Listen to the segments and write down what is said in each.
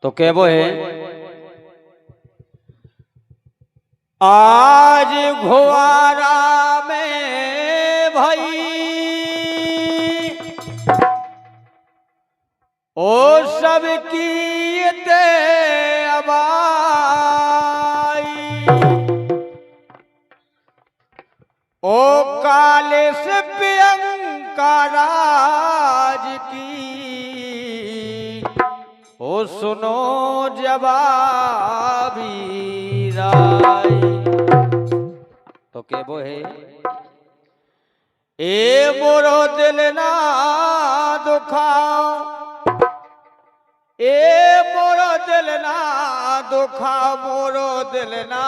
तो कहबो है आज घोवारा में भाई ओ सबकी ते अबाई ओ काले से प्रियंका राज की ओ सुनो जवाबी राय। तो कहबो है ए मोरो दिल ना दुखाओ, ए मोरो दिल ना दुखाओ, मोरो दिल ना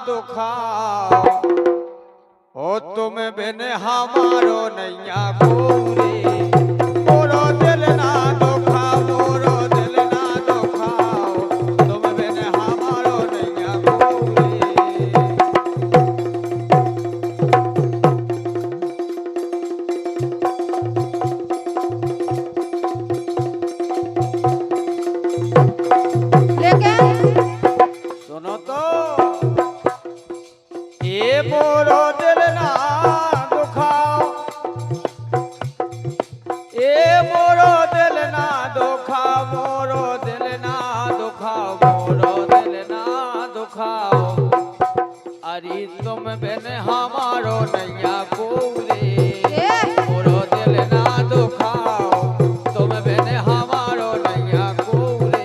दुखाओ, ओ तुम बिन हमारो नैया गोरे, मोरो दिल ना दुखाओ, मोरो दिल ना दुखाओ, तुम बिन हमारो नैया गोरे। सुनो तो ये मोरो दिल ना दुखाओ, ये मोरो दिल ना दुखाओ, मोरो दिल ना दुखाओ, मोरो दिल ना दुखाओ, अरे तुम बिन हमारो नैया गोरे, मोरो दिल ना दुखाओ, तुम बिन हमारो नैया गोरे।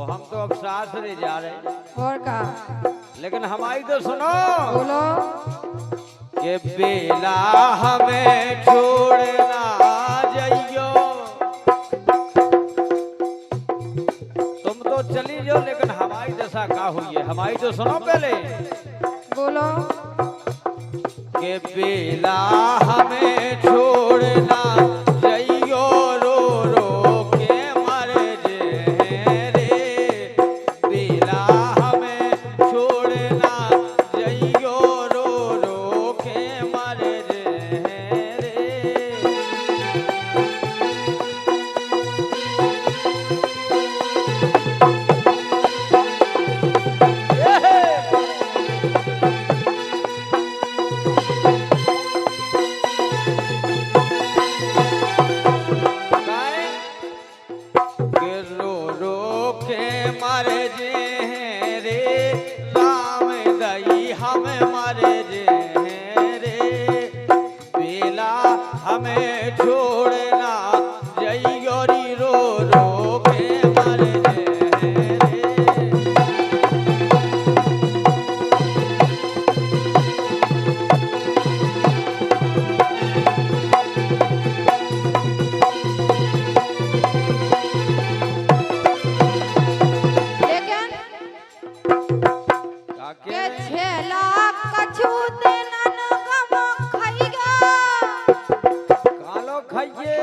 हम तो अब सासरे जा रहे और का, लेकिन हमारी तो सुनो बोलो कि बेला हमें छोड़ना जाइयो, तुम तो चली जाओ लेकिन हमारी दशा का हुई है, हमारी तो सुनो पहले बोलो कि बेला हमें छोड़ना जाइयो, रो रो के मर जे रे, बेला हमें छोड़ना जाइयो, रो रो के मर जे रे। रो रो के मर जे रे, राम दई हम मर जे रे, बेला हमें छोड़ना जइयो री, रो रो के मर जे रे। के छेला कछु दिनन गम खइगा, कालो खाइए,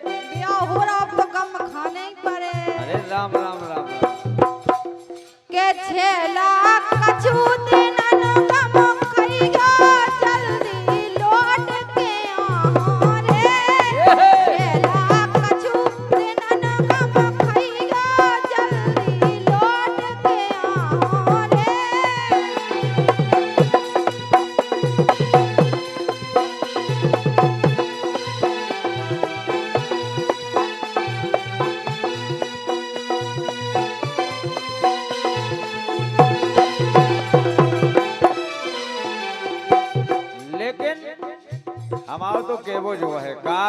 बिया हो रहा अब तो गम खाने ही पड़े। अरे राम राम राम राम। के छेला कछु तो केवो जो है का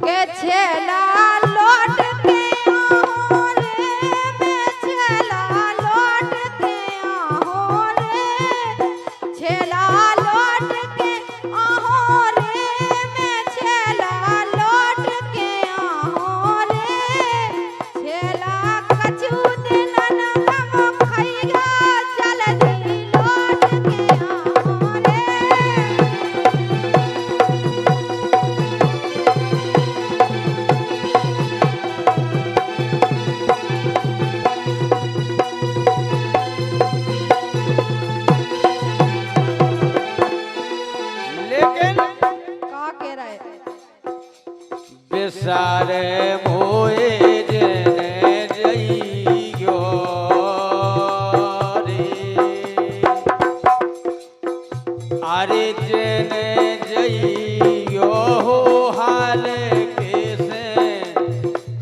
के छेला लौट के आओ रे मैं छेला लौट के आओ रे छेला लौट के आओ रे मैं छेला लौट के आओ रे छेला कछु दिन हम खइया जल्दी लौट के आओ रे लेकिन का कह रहे बेसारे मोए जने जइयो रे अरे जने जइयो हो हाल कैसे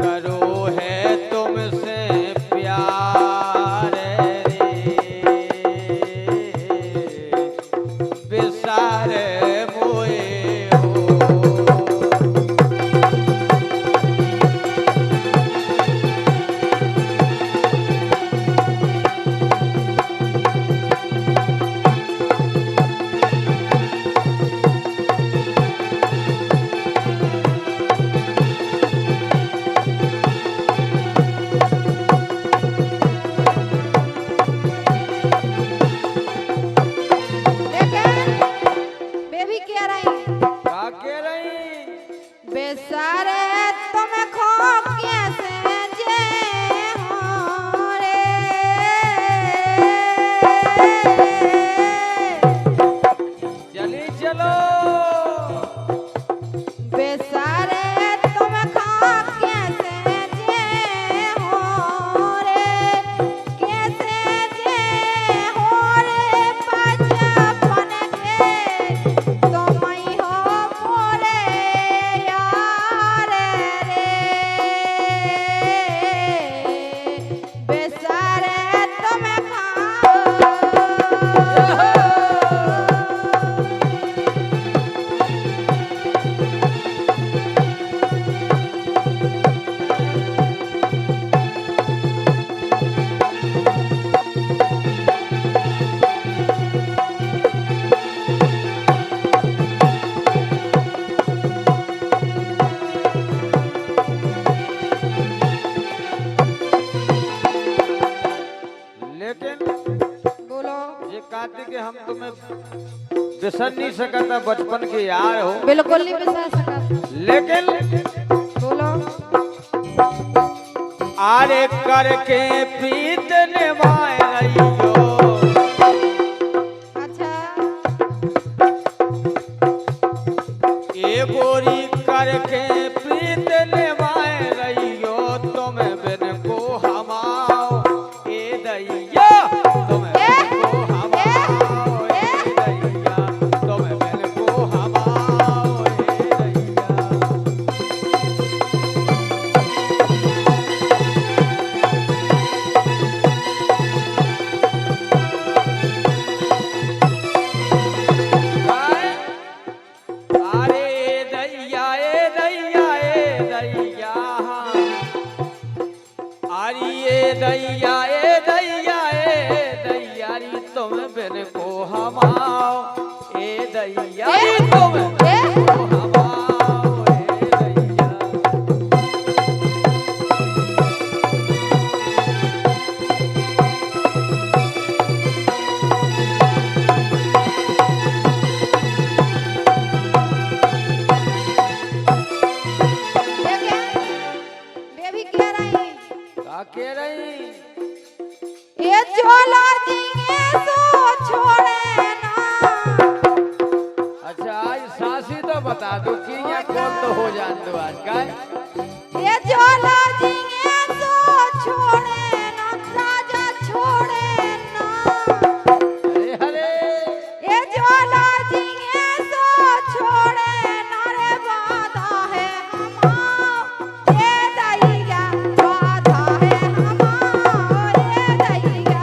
करो है तुमसे प्यार रे बेसारे मोए हो लेकिन बेबी कह रही का कह रही बेसारे तुम खो कैसे जे हो रे चली चलो बेसारे तुम खो कैसे जे हो रे कैसे जे हो रे बचपन के तुम ही हो मोरे यार रे बेसारे तुम खो लेकिन बोलो ये कहते कि हम तुम्हें बिसर नहीं सकता बचपन के यार हो बिल्कुल नहीं बिसर सका लेकिन बोलो आरे करके प्रीत निभाए रहियो अच्छा ए गोरी करके प्रीत निभाए रहियो तुम बिन को हमाओ ए दैया तुम बिन को हमाओ ए दैया तुम बिन को हमाओ ए दैया अरे दैया ए दैया ए दैया अरे ए दैया ए दैया ए दैया री तुम बिन को हमाओ ए दैया री तुम बिन को हमाओ ए दैया लेकिन बेबी कह रही का कह रही ये झोला जिए सो छोड़े ना अच्छा आज सासी तो बता दो कि यहाँ कौन तो हो जान दो आज का ये झोला जिए सो छोड़े ना राजा छोड़े ना अरे अरे ये झोला जिए सो छोड़े ना रे वादा है हमारा ये दैया वादा है हमारा ये दैया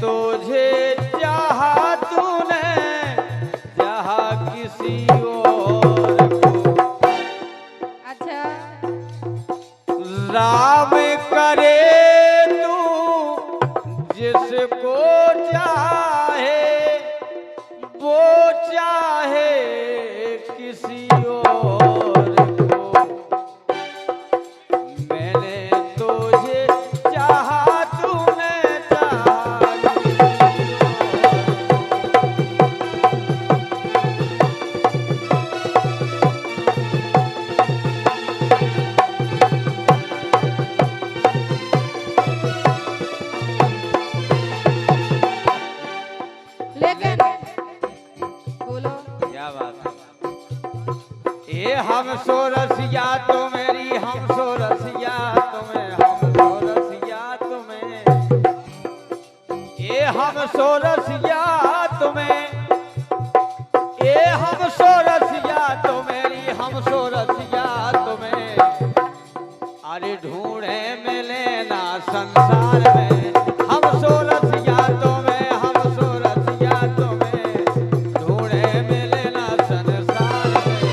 तुझे चाहा तूने जहाँ किसी और को। अच्छा राम करे तू जिसको चाहे वो चाहे किसी और को। मैंने तुझे चाहा तूने चाहा लेकिन बोलो क्या बात है। ये हम सो रसिया तो मेरी हम सो रसिया तुम्हें हम सो रसिया तुम्हें ये हम सो रसिया तुम्हें ये हम सो रसिया तो मेरी हम सो रसिया तुम्हें। अरे ढूंढे मिले ना संसार में हम सो रसिया तुम्हें हम सो रसिया तुम्हें। ढूंढे मिले ना संसार में।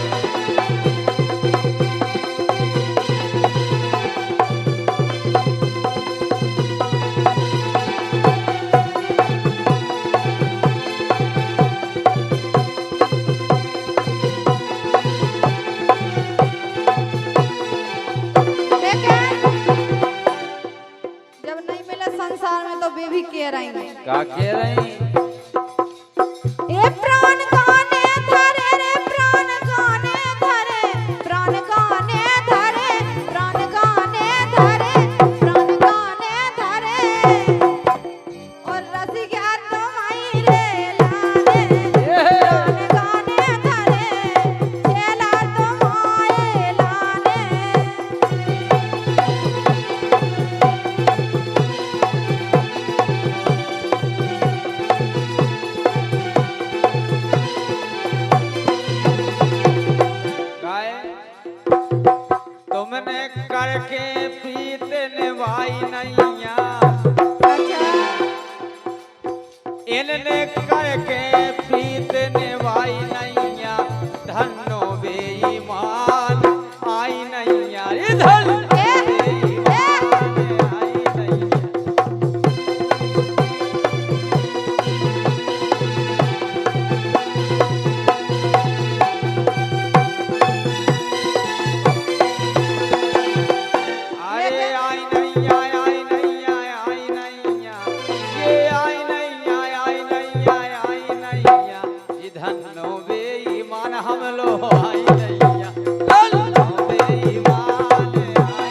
लेकिन जब नहीं मिले संसार में तो वे भी कह रही हैं क्या कह रही ए प्राण गाने धरे रे प्राण गाने धरे प्राण गाने धरे प्राण गाने धरे प्राण गाने धरे और रसिया तुम्हारी रे लाने प्राण गाने धरे चेला तुम्हारे लाने। गाय तुमने करके पीते निभाई नैया अच्छा इनने करके पीते निभाई नैया। धन्नो बेईमान आई नैया इधर बेईमान आई नैया। अरे आई नैया आई नैया आई नैया ये आई नैया आई नैया आई नैया। ये धन्नो बेईमान हम लो आई नैया। धन्नो बेईमान आई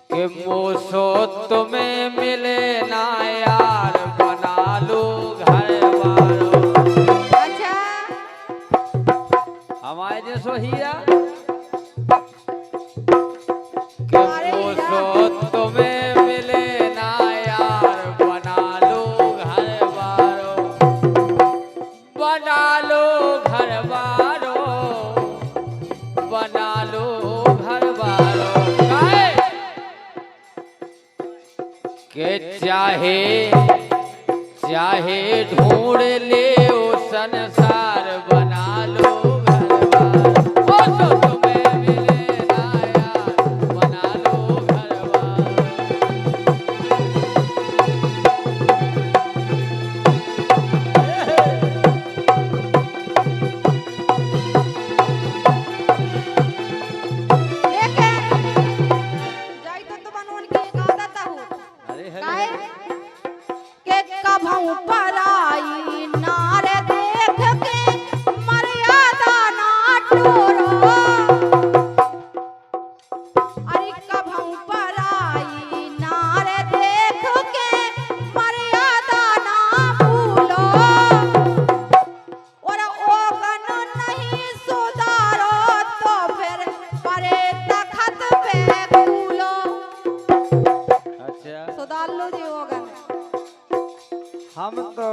कि मोसो तुम्हें मिले ना यार बना लो घर वालों। अच्छा हमारे जैसो हीरा कि मोसो तुम्हें मिले ना यार बना लो घर वालों, बना लो घर वालों, बना लो घर वालों। के चाहे चाहे ढूंढ ले ओ संसार बना लो घर वालों। ओ तो तुम्हें मिले ना यार बना लो घर वालों। जाई तो बनवन की कहता हूँ अरे काहे के कभऊ पराई नार देख के मर्यादा ना टोरो। अरे कभऊ पराई नार देख के मर्यादा ना भूलो। और ओगन नहीं सुधारो तो फिर परे तखत पे कूलो। अच्छा सुधार लो जी ओगन। हम तो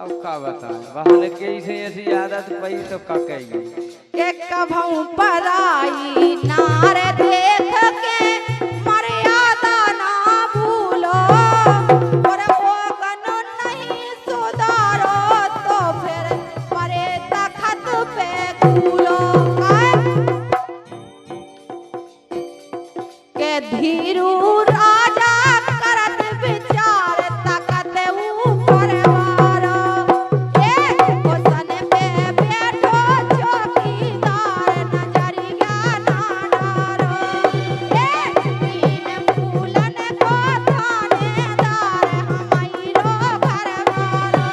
अब का बताएं, बाहर के से ऐसी आदत पई तो का कहेंगे। के कभऊ पराई नार देख के मर्यादा ना भूलो। और ओगन नहीं सुधारो तो फिर परे तखत पे कूलो। के धीरू राजा करत विचार तकत ऊपर वारो। ओसन पे बैठो चौकीदार नजरिया ना डारो। तीन फूलन को थानेदार हमैरो घरवारो।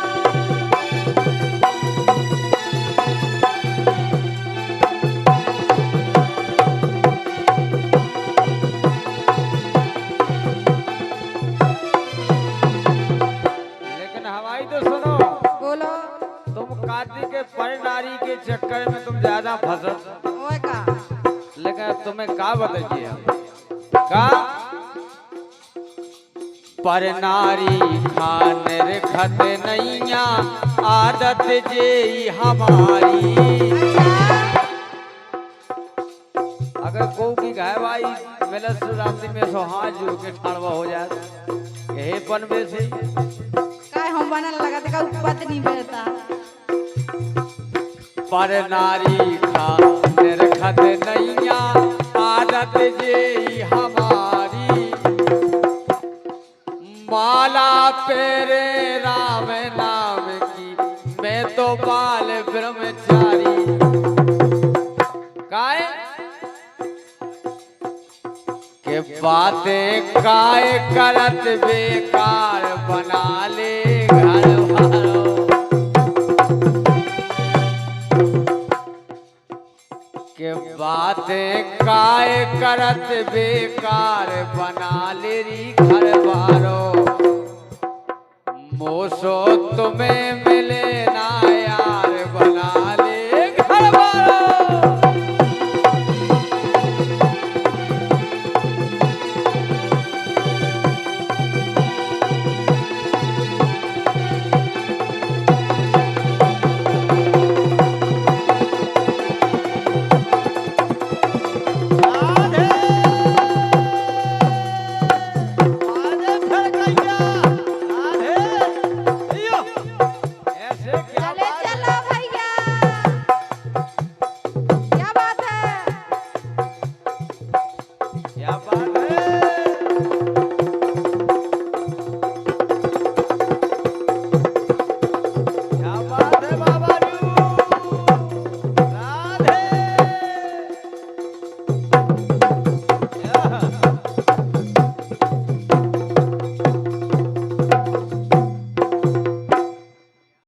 लेकिन हमारी तो सुनो, बोलो तुम काती के पर नारी के चक्कर में तुम ज्यादा फंसत। ओए का लेकिन अब तुम्हें का बताइए हम का पर नारी खान रखत नैया आदत जे हमारी। अगर को की गाय भाई मिलस रात्रि में सोहाज जो के ठाड़वा हो जाए यही पन में से काय हम बनन लगा का उपत नहीं बेटा। पर नारी खान रखत नैया आदत जे हमारी। माला पेरे राम नाम की मैं तो बाल ब्रह्मचारी। काय के बातें काय करत बेकार बना ले घर वालों। के बातें काय करत बेकार बना ले री घर वालों। मोसो तुम्हें मिले